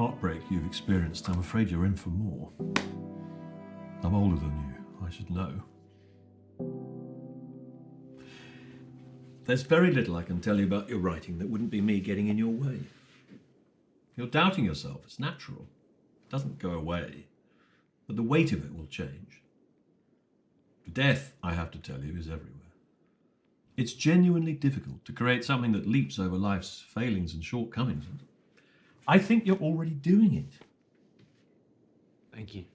heartbreak you've experienced, I'm afraid you're in for more. I'm older than you. I should know. There's very little I can tell you about your writing that wouldn't be me getting in your way. You're doubting yourself. It's natural. It doesn't go away. But the weight of it will change. Death, I have to tell you, is everywhere. It's genuinely difficult to create something that leaps over life's failings and shortcomings. I think you're already doing it. Thank you.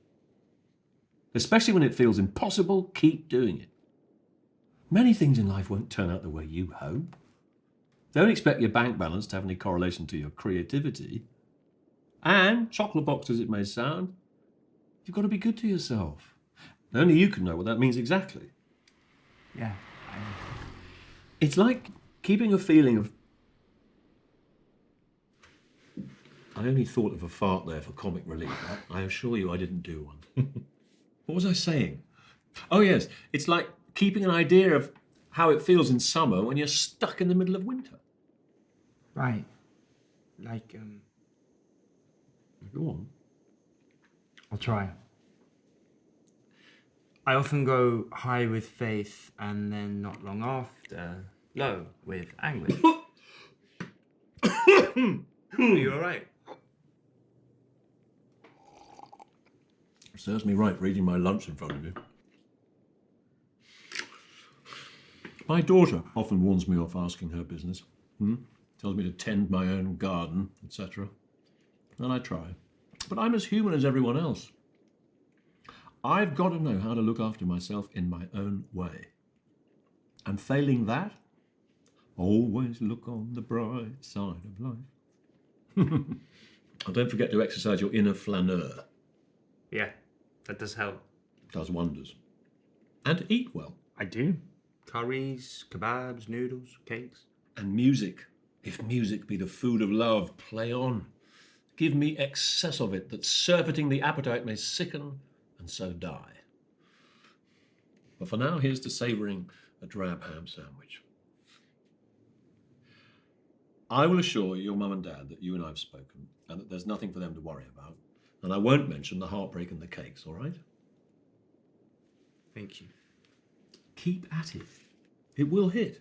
Especially when it feels impossible, keep doing it. Many things in life won't turn out the way you hope. Don't expect your bank balance to have any correlation to your creativity. And, chocolate box as it may sound, you've got to be good to yourself. Only you can know what that means exactly. Yeah. It's like keeping a feeling of... I only thought of a fart there for comic relief. I assure you I didn't do one. What was I saying? Oh yes, it's like keeping an idea of how it feels in summer when you're stuck in the middle of winter. Right. Like, Go on. I'll try. I often go high with faith and then not long after, low with anguish. Are you all right? Serves me right reading my lunch in front of you. My daughter often warns me off asking her business. Tells me to tend my own garden, etc. And I try. But I'm as human as everyone else. I've got to know how to look after myself in my own way. And failing that, always look on the bright side of life. And don't forget to exercise your inner flaneur. Yeah, that does help. Does wonders. And eat well. I do. Curries, kebabs, noodles, cakes. And music. If music be the food of love, play on. Give me excess of it, that surfeiting the appetite may sicken and so die. But for now, here's to savouring a drab ham sandwich. I will assure your mum and dad that you and I have spoken and that there's nothing for them to worry about. And I won't mention the heartbreak and the cakes, all right? Thank you. Keep at it. It will hit.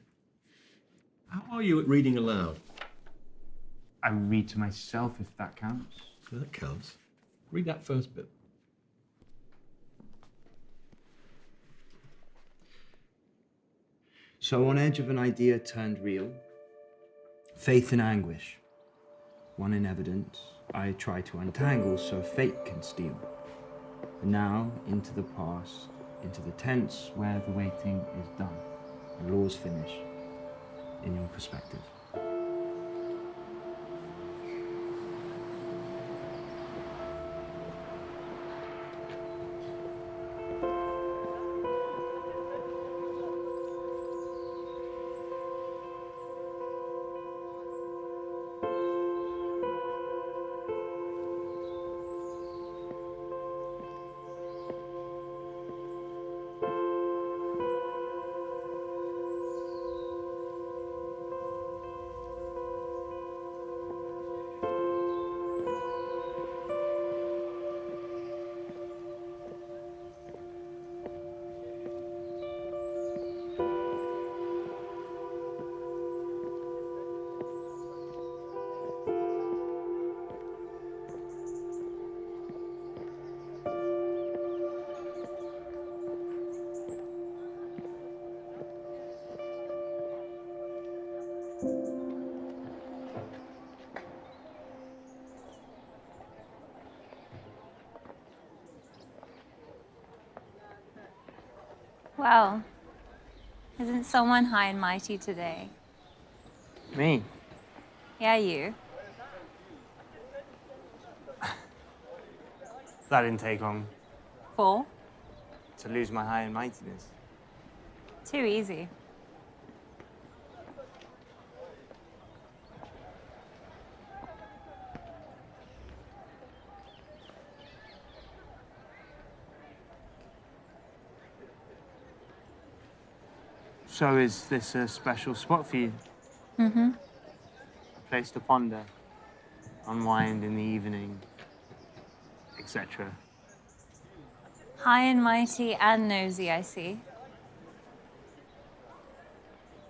How are you at reading aloud? I read to myself if that counts. That counts. Read that first bit. So on edge of an idea turned real, faith in anguish, one in evidence, I try to untangle so fate can steal. And now into the past, into the tense where the waiting is done, and laws finish in your perspective. Well, isn't someone high and mighty today? Me? Yeah, you. That didn't take long 4? to lose my high and mightiness. Too easy. So is this a special spot for you? Mm-hmm. Place to ponder? unwind in the evening, etc. High and mighty and nosy, I see.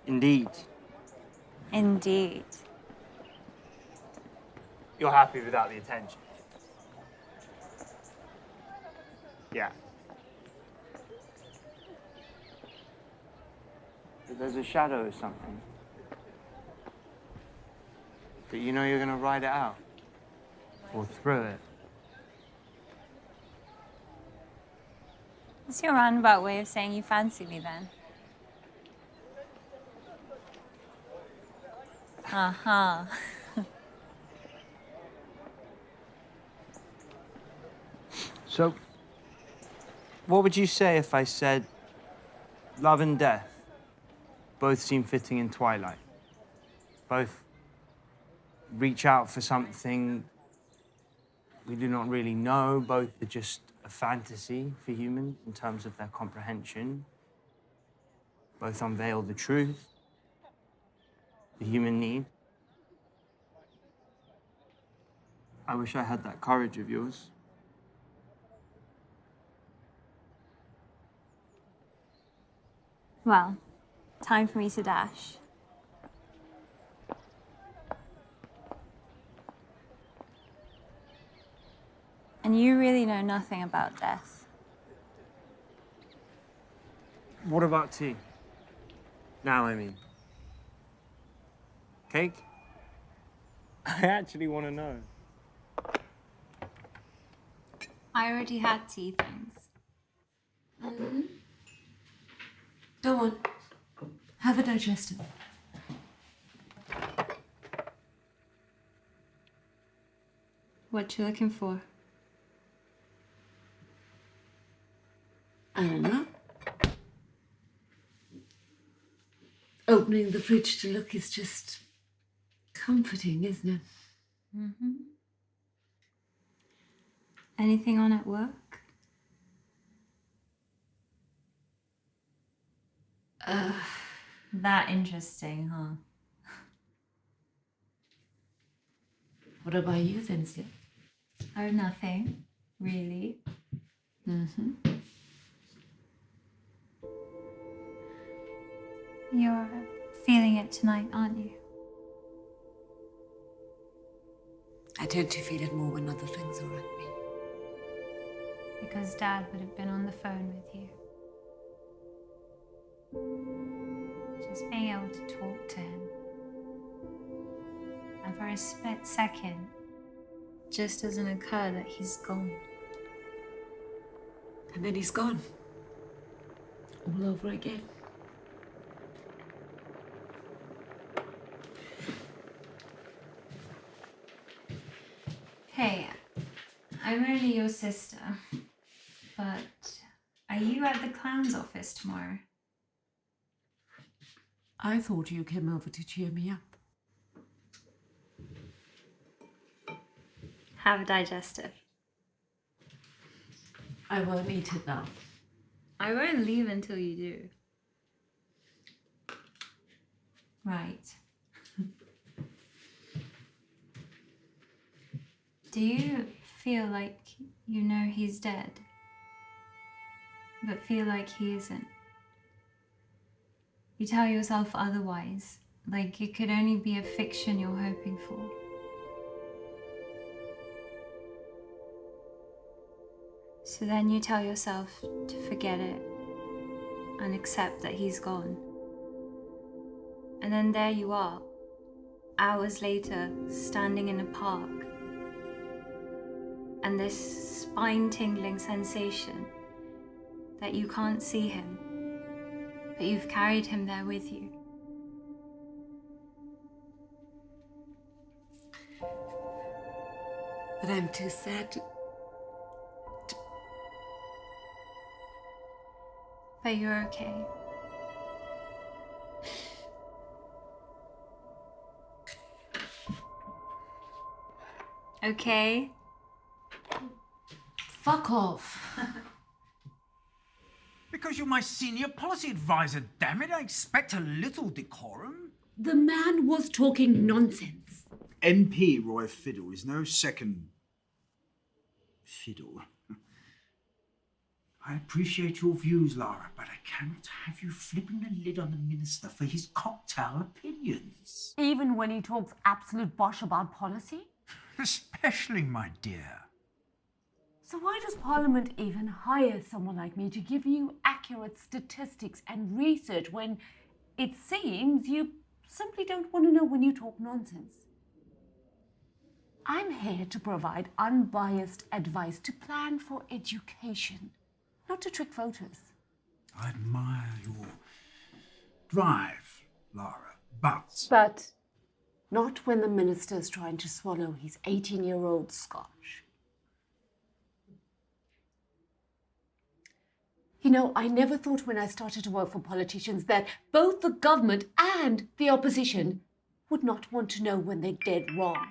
Indeed. Indeed. You're happy without the attention? Yeah. But there's a shadow or something. But you know you're gonna ride it out. Or through it. What's your roundabout way of saying you fancy me then? Uh-huh. So, what would you say if I said love and death both seem fitting in Twilight? Both reach out for something we do not really know. Both are just a fantasy for humans in terms of their comprehension. Both unveil the truth, the human need. I wish I had that courage of yours. Well, time for me to dash. And you really know nothing about death. What about tea? Now, I mean. Cake? I actually want to know. I already had tea, thanks. Go on. Have a digestive. What you looking for? I don't know. Opening the fridge to look is just comforting, isn't it? Mm-hmm. Anything on at work? That interesting, huh? What about you then, Sid? Oh, nothing. Really? Mm-hmm. You're feeling it tonight, aren't you? I tend to feel it more when other things are at me. Because Dad would have been on the phone with you. Just being able to talk to him. And for a split second, just doesn't occur that he's gone. And then he's gone. All over again. Hey, I'm only your sister, but are you at the clown's office tomorrow? I thought you came over to cheer me up. Have a digestive. I won't eat it now. I won't leave until you do. Right. Do you feel like you know he's dead, but feel like he isn't? You tell yourself otherwise, like it could only be a fiction you're hoping for. So then you tell yourself to forget it and accept that he's gone. And then there you are, hours later, standing in a park. And this spine-tingling sensation that you can't see him, but you've carried him there with you. But I'm too sad to... But you're okay. Okay? Fuck off. Because you're my senior policy advisor, damn it, I expect a little decorum. The man was talking nonsense. MP Roy Fiddle is no second fiddle. I appreciate your views, Lara, but I cannot have you flipping the lid on the minister for his cocktail opinions. Even when he talks absolute bosh about policy? Especially, my dear. So why does Parliament even hire someone like me to give you accurate statistics and research when it seems you simply don't want to know when you talk nonsense? I'm here to provide unbiased advice to plan for education, not to trick voters. I admire your drive, Lara, but... But not when the minister's trying to swallow his 18-year-old scotch. You know, I never thought when I started to work for politicians that both the government and the opposition would not want to know when they're dead wrong.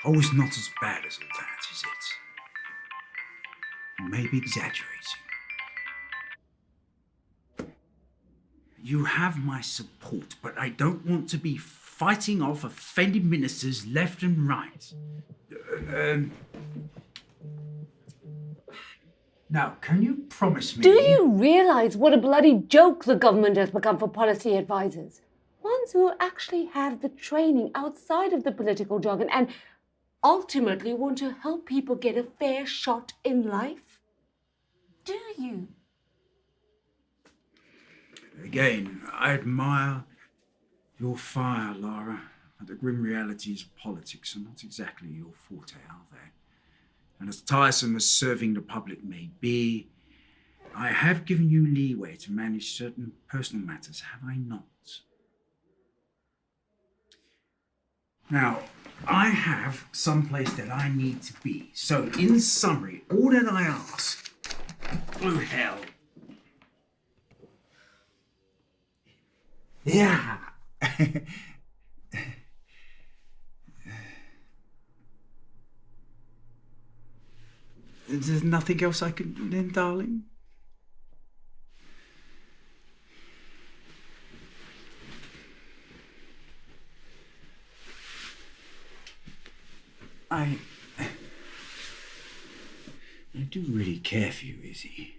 Oh, it's not as bad as all that, is it? Maybe exaggerating. You have my support, but I don't want to be fighting off offended ministers left and right. Now, can you promise me... Do you realise what a bloody joke the government has become for policy advisors? Ones who actually have the training outside of the political jargon and ultimately want to help people get a fair shot in life? Do you? Again, I admire your fire, Lara, but the grim realities of politics are not exactly your forte, are they? And as tiresome as serving the public may be, I have given you leeway to manage certain personal matters, have I not? Now, I have someplace that I need to be. So, in summary, all that I ask... Oh, hell. Yeah. There's nothing else I can do then, darling? I do really care for you, Izzy.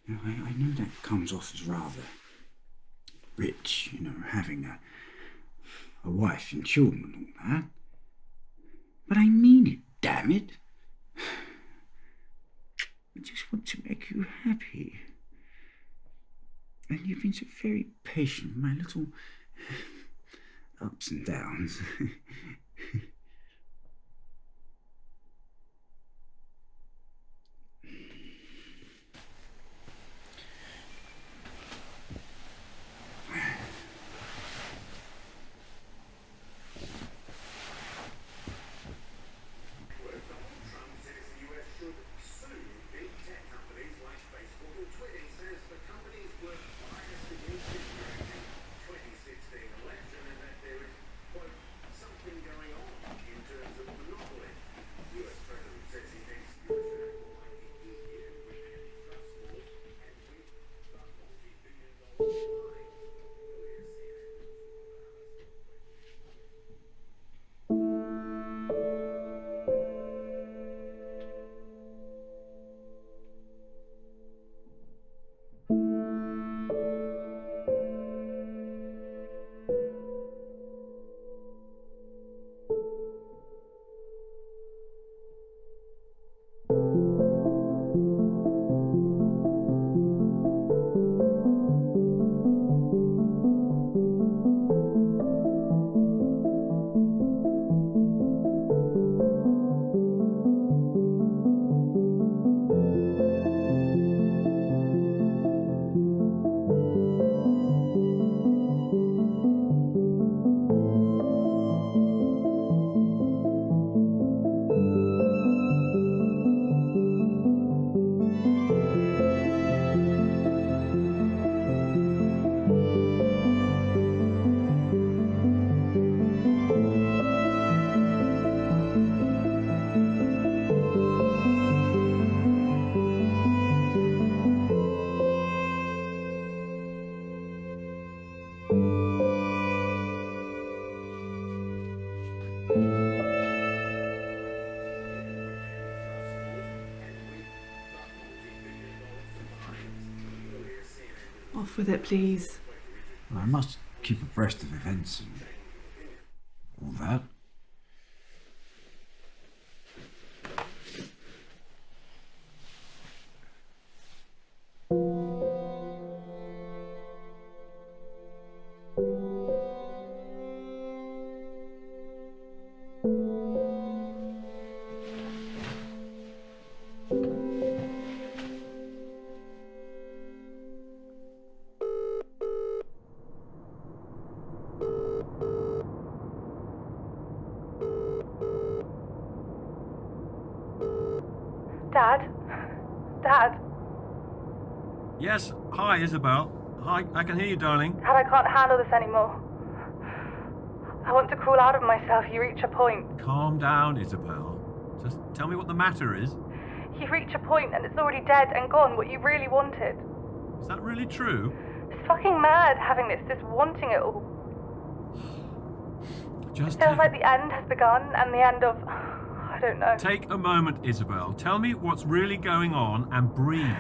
I know that comes off as rather rich, having a wife and children and all that. But I mean it, damn it. I just want to make you happy. And you've been so very patient with my little ups and downs. Off with it, please. I must keep abreast of events and all that. Dad? Dad? Yes, hi, Isabel. Hi, I can hear you, darling. Dad, I can't handle this anymore. I want to crawl out of myself. You reach a point. Calm down, Isabel. Just tell me what the matter is. You reach a point and it's already dead and gone, what you really wanted. Is that really true? It's fucking mad having this wanting it all. Just It feels like the end has begun and the end of... I don't know. take a moment, Isabel. Tell me what's really going on and breathe.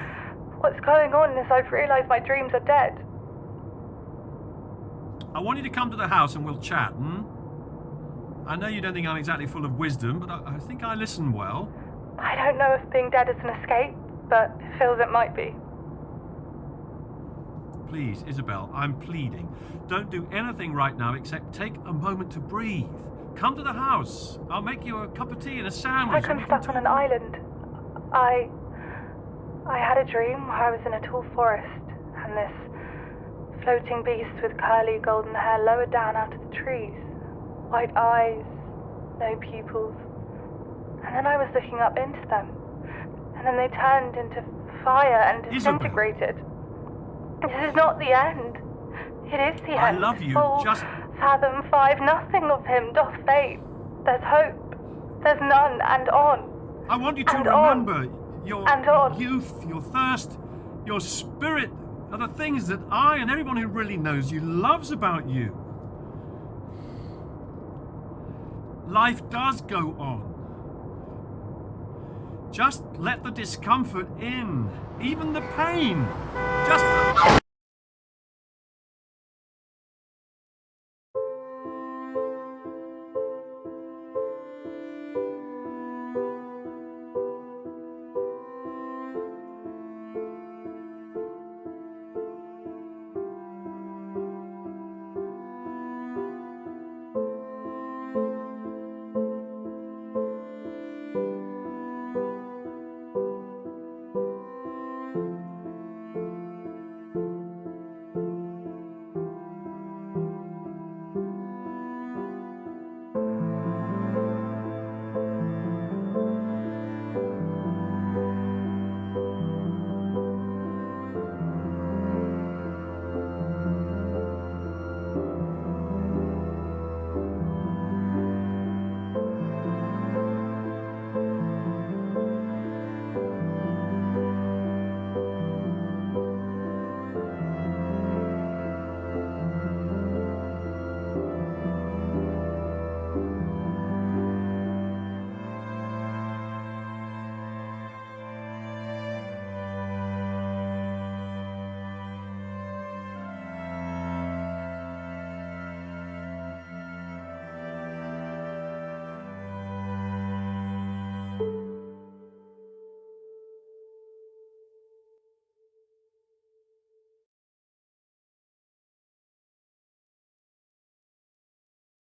What's going on is I've realised my dreams are dead. I want you to come to the house and we'll chat, I know you don't think I'm exactly full of wisdom, but I think I listen well. I don't know if being dead is an escape, but it feels it might be. Please, Isabel, I'm pleading. Don't do anything right now except take a moment to breathe. Come to the house. I'll make you a cup of tea and a sandwich. Like I'm stuck on an island. I had a dream where I was in a tall forest, and this floating beast with curly golden hair lowered down out of the trees. White eyes, no pupils. And then I was looking up into them. And then they turned into fire and disintegrated. This is not the end. It is the I end. love you, Full just... fathom 5, nothing of him doth fade. There's hope. There's none, and on. I want you to And remember your And on. youth, your thirst, your spirit are the things that I and everyone who really knows you loves about you. Life does go on. Just let the discomfort in, even the pain.